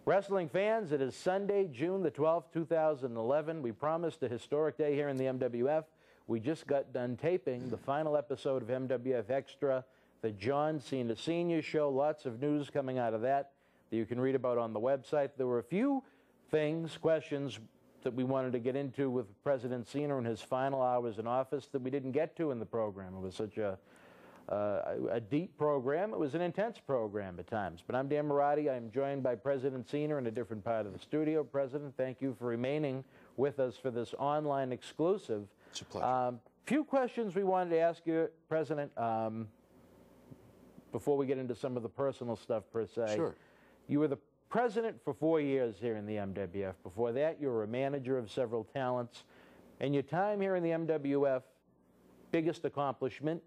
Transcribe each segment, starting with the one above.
Wrestling fans, it is Sunday, June the 12th, 2011. We promised a historic day here in the MWF. We just got done taping the final episode of MWF Xtra, the John Cena Sr. show. Lots of news coming out of that you can read about on the website. There were a few things, questions that we wanted to get into with President Cena in his final hours in office that we didn't get to in the program. It was such a deep program. It was an intense program at times. But I'm Dan Mirade. I'm joined by President Cena in a different part of the studio. President, thank you for remaining with us for this online exclusive. It's a pleasure. Few questions we wanted to ask you, President, before we get into some of the personal stuff per se. Sure. You were the president for 4 years here in the MWF. Before that, you were a manager of several talents. And your time here in the MWF, biggest accomplishments?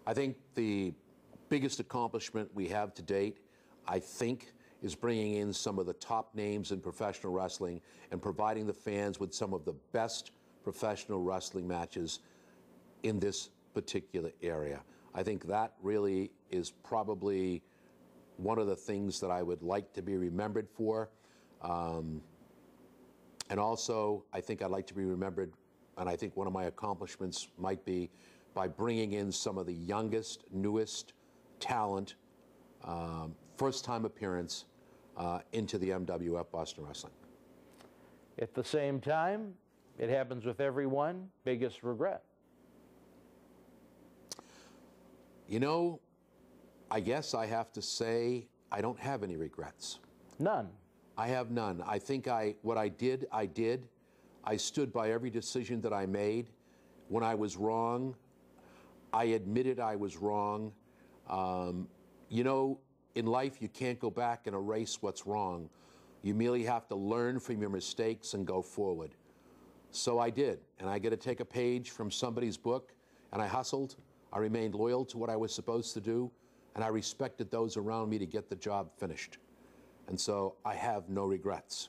I think the biggest accomplishment we have to date, I think, is bringing in some of the top names in professional wrestling and providing the fans with some of the best professional wrestling matches in this particular area. I think that really is probably one of the things that I would like to be remembered for. And also, I think I'd like to be remembered, and I think one of my accomplishments might be by bringing in some of the youngest, newest talent, first-time appearance into the MWF Boston Wrestling. At the same time, it happens with everyone, biggest regret? You know, I guess I have to say I don't have any regrets. None? I have none. I think what I did, I did. I stood by every decision that I made. When I was wrong, I admitted I was wrong. You know, in life, you can't go back and erase what's wrong. You merely have to learn from your mistakes and go forward. So I did, and I get to take a page from somebody's book, and I hustled. I remained loyal to what I was supposed to do, and I respected those around me to get the job finished. And so I have no regrets.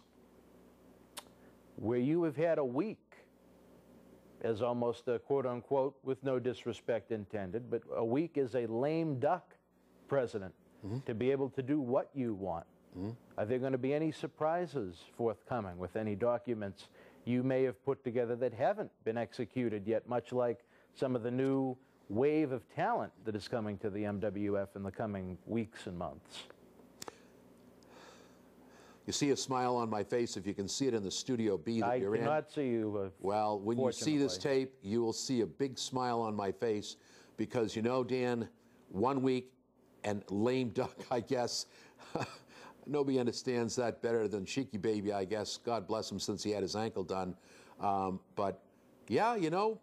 Where you have had a week as almost a quote-unquote, with no disrespect intended, but a week as a lame duck president, to be able to do what you want. Are there going to be any surprises forthcoming with any documents you may have put together that haven't been executed yet, much like some of the new wave of talent that is coming to the MWF in the coming weeks and months? You see a smile on my face if you can see it in the Studio B that you're in. I cannot see you, well, when you see this tape, you will see a big smile on my face because, you know, Dan, 1 week and lame duck, I guess. Nobody understands that better than Cheeky Baby, I guess. God bless him since he had his ankle done. But, yeah, you know,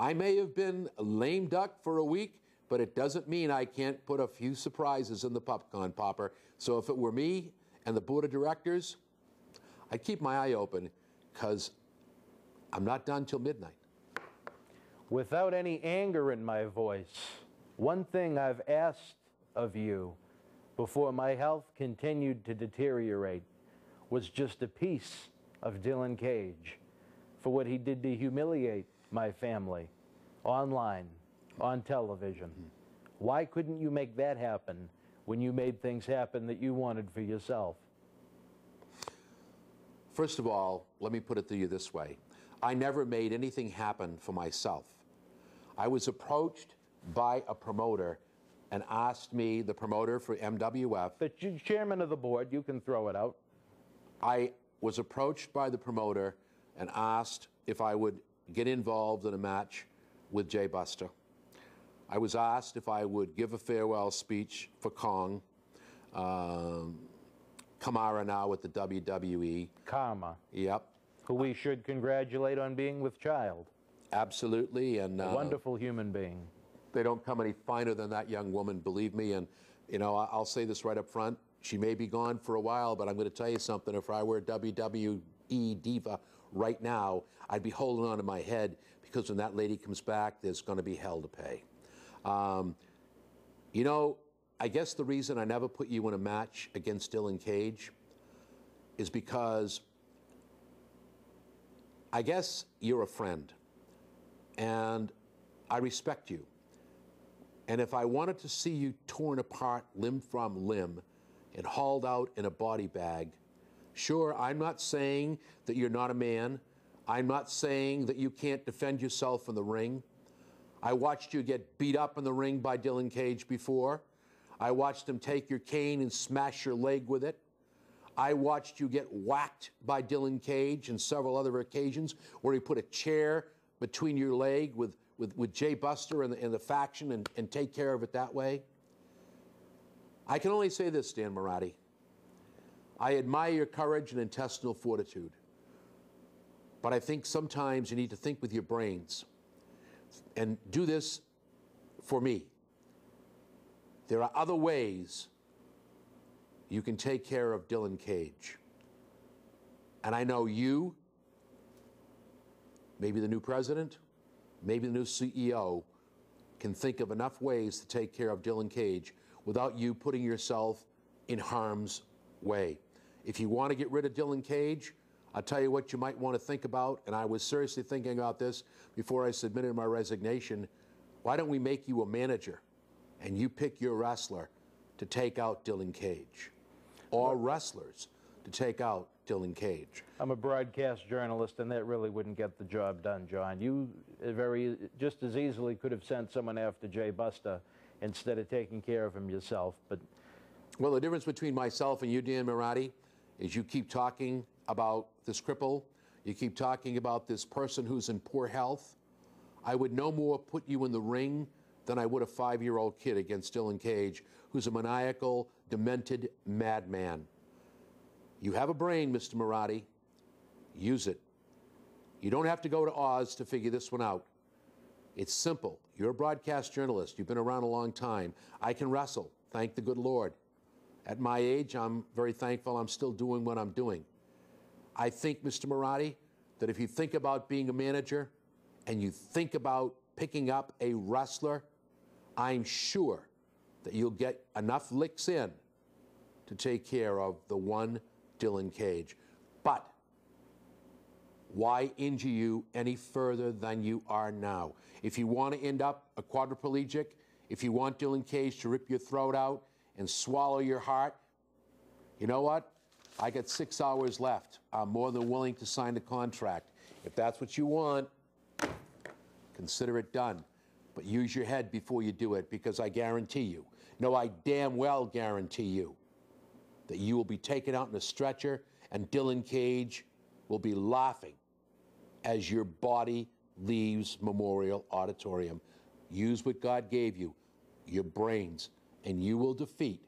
I may have been a lame duck for a week, but it doesn't mean I can't put a few surprises in the popcorn popper. So if it were me and the board of directors, I'd keep my eye open because I'm not done till midnight. Without any anger in my voice, one thing I've asked of you before my health continued to deteriorate was just a piece of Dylan Cage for what he did to humiliate my family online, on television. Why couldn't you make that happen when you made things happen that you wanted for yourself? First of all, let me put it to you this way. I never made anything happen for myself. I was approached by a promoter and asked me, the promoter for MWF. The chairman of the board, you can throw it out. I was approached by the promoter and asked if I would get involved in a match with Jay Buster. I was asked if I would give a farewell speech for Kong. Kamara now with the WWE. Karma. Yep. Who we should congratulate on being with child. Absolutely. And a wonderful human being. They don't come any finer than that young woman, believe me. And, you know, I'll say this right up front. She may be gone for a while, but I'm going to tell you something. If I were a WWE diva right now, I'd be holding on to my head because when that lady comes back, there's going to be hell to pay. You know, I guess the reason I never put you in a match against Dylan Cage is because I guess you're a friend, and I respect you. And if I wanted to see you torn apart limb from limb and hauled out in a body bag, sure, I'm not saying that you're not a man. I'm not saying that you can't defend yourself in the ring. I watched you get beat up in the ring by Dylan Cage before. I watched him take your cane and smash your leg with it. I watched you get whacked by Dylan Cage and several other occasions where he put a chair between your leg with Jay Buster and the faction and take care of it that way. I can only say this, Dan Mirade. I admire your courage and intestinal fortitude. But I think sometimes you need to think with your brains and do this for me. There are other ways you can take care of Dylan Cage. And I know you, maybe the new president, maybe the new CEO, can think of enough ways to take care of Dylan Cage without you putting yourself in harm's way. If you want to get rid of Dylan Cage, I'll tell you what you might want to think about, and I was seriously thinking about this before I submitted my resignation. Why don't we make you a manager and you pick your wrestler to take out Dylan Cage, or wrestlers to take out Dylan Cage? I'm a broadcast journalist, and that really wouldn't get the job done, John. You just as easily could have sent someone after Jay Buster instead of taking care of him yourself. But well, the difference between myself and you, Dan Mirade, is you keep talking about this cripple, you keep talking about this person who's in poor health. I would no more put you in the ring than I would a 5-year-old kid against Dylan Cage, who's a maniacal, demented madman. You have a brain, Mr. Mirade. Use it. You don't have to go to Oz to figure this one out. It's simple. You're a broadcast journalist. You've been around a long time. I can wrestle, thank the good Lord. At my age, I'm very thankful I'm still doing what I'm doing. I think, Mr. Mirade, that if you think about being a manager and you think about picking up a wrestler, I'm sure that you'll get enough licks in to take care of the one Dylan Cage. But why injure you any further than you are now? If you want to end up a quadriplegic, if you want Dylan Cage to rip your throat out and swallow your heart, you know what? I got 6 hours left. I'm more than willing to sign the contract. If that's what you want, consider it done. But use your head before you do it, because I guarantee you, no, I damn well guarantee you, that you will be taken out in a stretcher and Dylan Cage will be laughing as your body leaves Memorial Auditorium. Use what God gave you, your brains, and you will defeat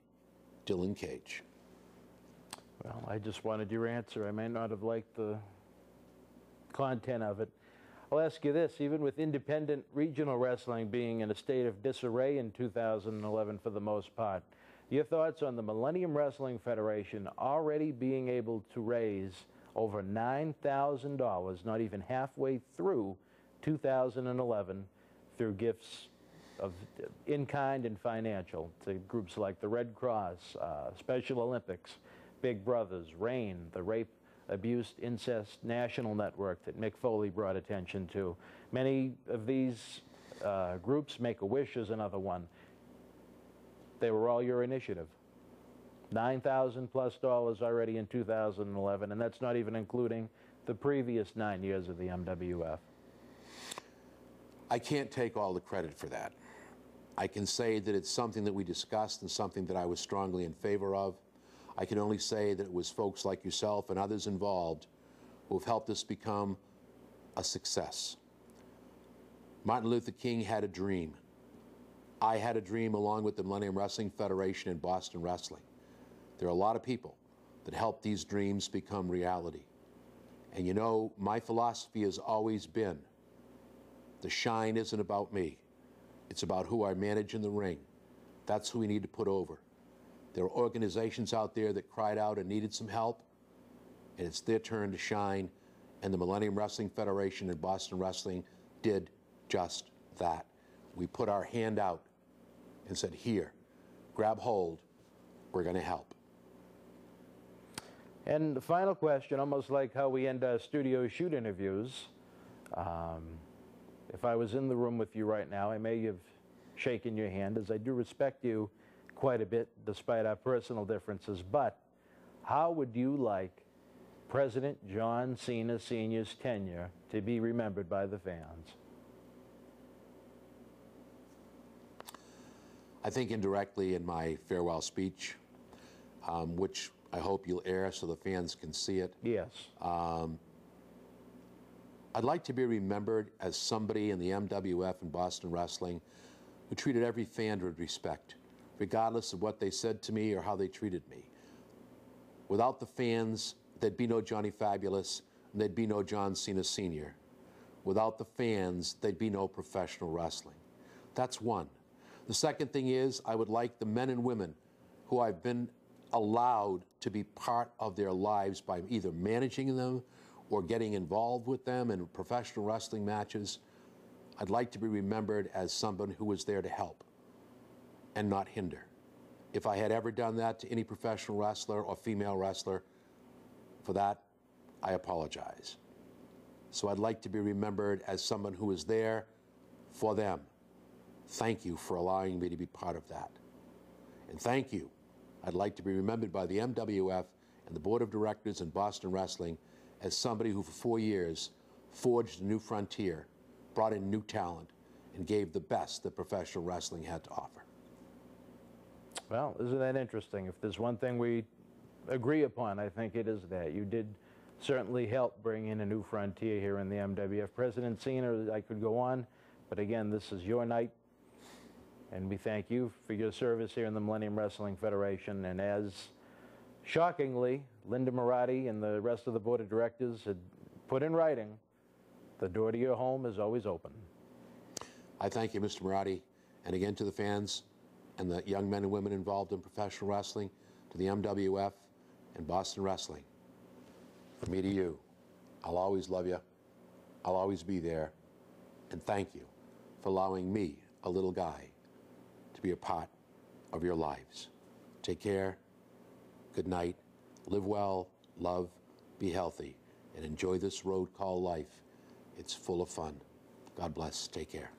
Dylan Cage. well, I just wanted your answer. I may not have liked the content of it. I'll ask you this, even with independent regional wrestling being in a state of disarray in 2011 for the most part, your thoughts on the Millennium Wrestling Federation already being able to raise over $9,000, not even halfway through 2011, through gifts of in-kind and financial to groups like the Red Cross, Special Olympics, Big Brothers, RAIN, the Rape, Abuse, Incest National Network that Mick Foley brought attention to. Many of these groups, Make-A-Wish is another one. They were all your initiative. $9,000+ already in 2011, and that's not even including the previous 9 years of the MWF. I can't take all the credit for that. I can say that it's something that we discussed and something that I was strongly in favor of. I can only say that it was folks like yourself and others involved who have helped us become a success. Martin Luther King had a dream. I had a dream along with the Millennium Wrestling Federation and Boston Wrestling. There are a lot of people that helped these dreams become reality. And you know, my philosophy has always been, the shine isn't about me. It's about who I manage in the ring. That's who we need to put over. There are organizations out there that cried out and needed some help, and it's their turn to shine, and the Millennium Wrestling Federation and Boston Wrestling did just that. We put our hand out and said, here, grab hold, we're going to help. And the final question, almost like how we end our studio shoot interviews. If I was in the room with you right now, I may have shaking your hand, as I do respect you quite a bit despite our personal differences. But how would you like President John Cena Sr.'s tenure to be remembered by the fans? I think indirectly in my farewell speech, which I hope you'll air so the fans can see it. Yes. I'd like to be remembered as somebody in the MWF and Boston Wrestling who treated every fan with respect, regardless of what they said to me or how they treated me. Without the fans, there'd be no Johnny Fabulous, and there'd be no John Cena Sr. Without the fans, there'd be no professional wrestling. That's one. The second thing is, I would like the men and women who I've been allowed to be part of their lives by either managing them or getting involved with them in professional wrestling matches. I'd like to be remembered as someone who was there to help and not hinder. If I had ever done that to any professional wrestler or female wrestler, for that, I apologize. So I'd like to be remembered as someone who was there for them. Thank you for allowing me to be part of that. And thank you. I'd like to be remembered by the MWF and the Board of Directors in Boston Wrestling as somebody who for 4 years forged a new frontier, brought in new talent, and gave the best that professional wrestling had to offer. Well, isn't that interesting? If there's one thing we agree upon, I think it is that. You did certainly help bring in a new frontier here in the MWF. President Cena, I could go on, but again, this is your night, and we thank you for your service here in the Millennium Wrestling Federation. And as shockingly, Linda Mirade and the rest of the Board of Directors had put in writing, the door to your home is always open. I thank you, Mr. Mirade, and again to the fans and the young men and women involved in professional wrestling, to the MWF and Boston Wrestling. From me to you, I'll always love you. I'll always be there. And thank you for allowing me, a little guy, to be a part of your lives. Take care. Good night. Live well, love, be healthy, and enjoy this road called life. It's full of fun. God bless. Take care.